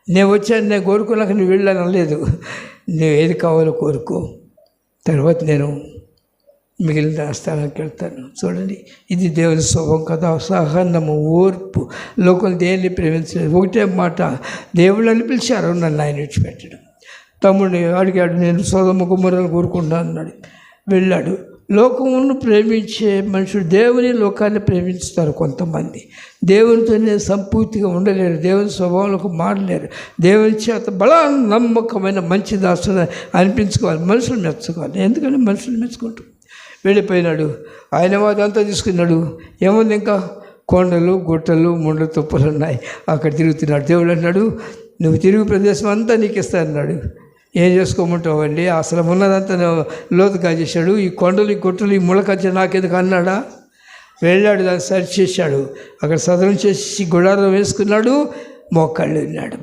నేను వచ్చాను, నేను కోరుకున్నాక నువ్వు వెళ్ళాను అనలేదు. నువ్వు ఏది కావాలో కోరుకో, తర్వాత నేను మిగిలిన స్థానానికి వెళ్తాను. చూడండి, ఇది దేవుని స్వభావం కదా, సహనము, ఓర్పు. లోకం దేన్ని ప్రేమించలేదు. ఒకటే మాట, దేవుళ్ళని పిలిచారు, నన్ను ఆయన విడిచిపెట్టడం. తమ్ముడిని అడిగాడు, నేను సొదొమ గొమొర్రాను కోరుకుంటా అన్నాడు. వెళ్ళాడు. లోకమును ప్రేమించే మనుషుడు దేవుని లోకాన్ని ప్రేమిస్తారు. కొంతమంది దేవునితోనే సంపూర్తిగా ఉండలేరు, దేవుని స్వభావంలోకి మారలేరు. దేవుని చేత బలా నమ్మకమైన మంచి దాసుని అనిపించుకోవాలి, మనుషులు మెచ్చుకోవాలి. ఎందుకంటే మనుషులు మెచ్చుకుంటారు. వెళ్ళిపోయినాడు. ఆయన అదంతా తీసుకున్నాడు. ఏముంది, ఇంకా కొండలు, గుట్టలు, ముండ్ల తుప్పలు ఉన్నాయి, అక్కడ తిరుగుతున్నాడు. దేవుడు అన్నాడు, నువ్వు తిరుగు ప్రదేశం అంతా నీకు ఇస్తానన్నాడు. ఏం చేసుకోమంటావండి, అసలు ఉన్నదంతా లోతు కాజేశాడు. ఈ కొండలు, ఈ గుట్టలు, ఈ ముళ్ళకచ్చ నాకెందుకు అన్నాడా? వెళ్ళాడు, దాన్ని సరి చేశాడు. అక్కడ సదనం చేసి గుడారం వేసుకున్నాడు, మోకాళ్ళు విన్నాడు.